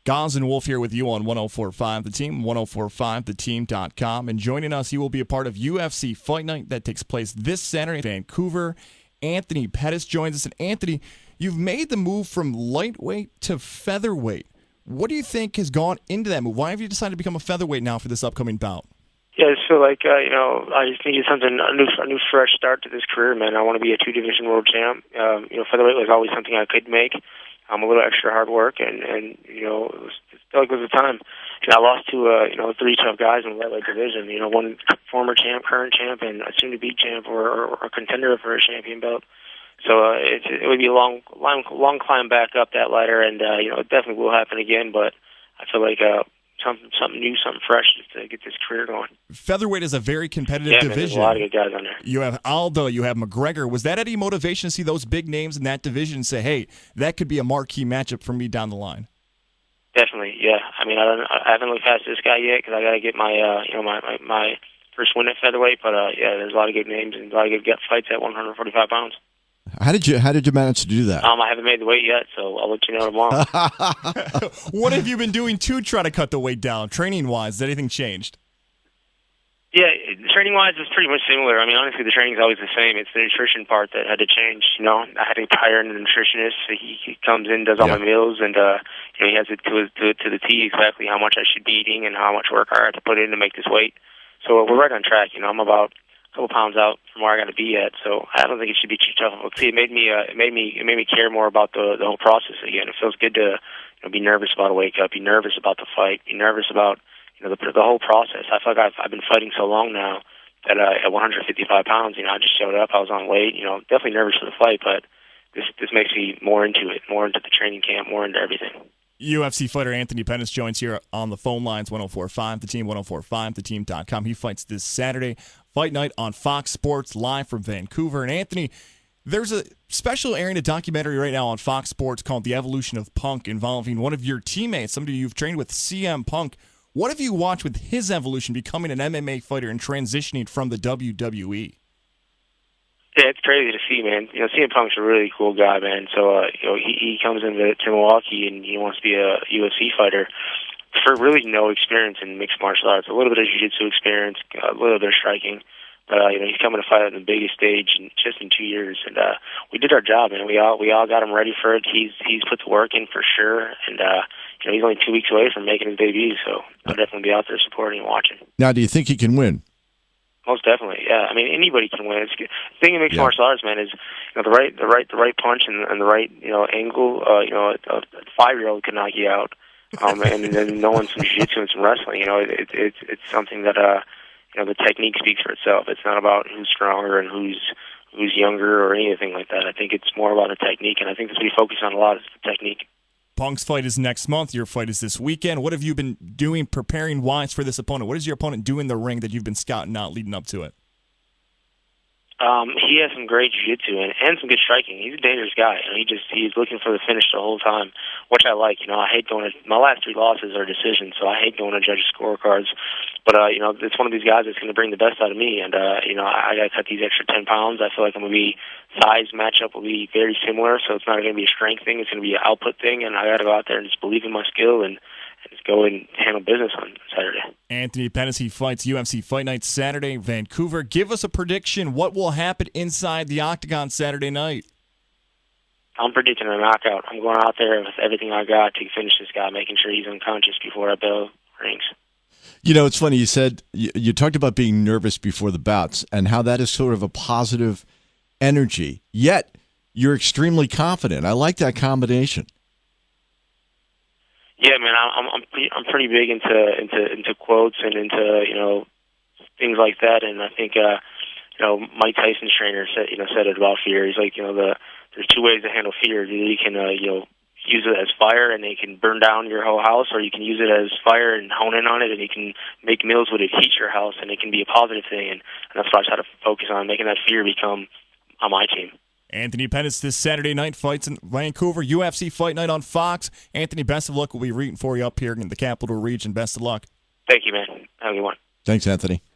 Gaz and Wolf here with you on 104.5 The Team, 104.5theteam.com. And joining us, he will be a part of UFC Fight Night that takes place this Saturday in Vancouver. Anthony Pettis joins us. And Anthony, you've made the move from lightweight to featherweight. What do you think has gone into that move? Why have you decided to become a featherweight now for this upcoming bout? Yeah, I just feel like, I just needed something, a new fresh start to this career, man. I want to be a two-division world champ. Featherweight was always something I could make. A little extra hard work, and it felt like it was the time. And I lost to, three tough guys in the lightweight division. One former champ, current champ, and a soon-to-be champ or a contender for a champion belt. So it would be a long climb back up that ladder, and it definitely will happen again. But I feel like something new, something fresh to get this career going. Featherweight is a very competitive division. Man, there's a lot of good guys on there. You have Aldo, you have McGregor. Was that any motivation to see those big names in that division and say, hey, that could be a marquee matchup for me down the line? Definitely, yeah. I haven't looked past this guy yet because I got to get my my first win at featherweight. But there's a lot of good names and a lot of good fights at 145 pounds. How did you manage to do that? I haven't made the weight yet, so I'll let you know tomorrow. What have you been doing to try to cut the weight down, training-wise? Has anything changed? Yeah, training-wise, it's pretty much similar. Honestly, the training's always the same. It's the nutrition part that had to change. I had to hire a nutritionist. He comes in, does all my meals, and he has it to the T exactly how much I should be eating and how much work I have to put in to make this weight. So we're right on track. I'm about a couple pounds out from where I got to be at, so I don't think it should be too tough. See, it made me care more about the whole process again. It feels good to be nervous about a weight cut, be nervous about the fight, be nervous about the whole process. I feel like I've been fighting so long now that at 155 pounds, I just showed up. I was on weight, definitely nervous for the fight, but this makes me more into it, more into the training camp, more into everything. UFC fighter Anthony Pettis joins here on the phone lines, 104.5 The Team, 104.5theteam.com. He fights this Saturday, Fight Night on Fox Sports, live from Vancouver. And Anthony, there's a special airing a documentary right now on Fox Sports called The Evolution of Punk, involving one of your teammates, somebody you've trained with, CM Punk. What have you watched with his evolution, becoming an MMA fighter and transitioning from the WWE? Yeah, it's crazy to see, man. CM Punk's a really cool guy, man. So, he comes into Milwaukee and he wants to be a UFC fighter for really no experience in mixed martial arts. A little bit of jiu-jitsu experience, a little bit of striking. But, he's coming to fight on the biggest stage in 2 years. And we did our job, man. We all got him ready for it. He's put the work in for sure. And, he's only 2 weeks away from making his debut. So I'll definitely be out there supporting and watching. Now, do you think he can win? Most definitely, yeah. Anybody can win. The thing in mixed martial arts, man, is the right punch and the right angle. A 5-year-old can knock you out, and then knowing some jiu-jitsu and some wrestling, it's something that the technique speaks for itself. It's not about who's stronger and who's younger or anything like that. I think it's more about the technique, and I think that's what we focus on a lot is the technique. Punk's fight is next month. Your fight is this weekend. What have you been doing preparing-wise for this opponent? What is your opponent doing in the ring that you've been scouting out leading up to it? He has some great jiu-jitsu and some good striking. He's a dangerous guy. He's looking for the finish the whole time, which I like. I hate going to my last 3 losses are decisions, so I hate going to judges' scorecards. But it's one of these guys that's going to bring the best out of me, and I got to cut these extra 10 pounds. I feel like I'm going to be size matchup will be very similar, so it's not going to be a strength thing. It's going to be an output thing, and I got to go out there and just believe in my skill and just go and handle business on Saturday. Anthony Pettis, he fights UFC Fight Night Saturday, Vancouver. Give us a prediction. What will happen inside the octagon Saturday night? I'm predicting a knockout. I'm going out there with everything I got to finish this guy, making sure he's unconscious before our bell rings. It's funny. You said you talked about being nervous before the bouts and how that is sort of a positive energy. Yet you're extremely confident. I like that combination. Yeah, man, I'm pretty big into quotes and into things like that, and I think Mike Tyson's trainer said it about fear. He's like there's 2 ways to handle fear. Either you can use it as fire and it can burn down your whole house, or you can use it as fire and hone in on it and you can make meals with it, heat your house, and it can be a positive thing. And that's what I try to focus on, making that fear become on my team. Anthony Pettis this Saturday night fights in Vancouver, UFC Fight Night on Fox. Anthony, best of luck. We'll be rooting for you up here in the Capital Region. Best of luck. Thank you, man. Have a good one. Thanks, Anthony.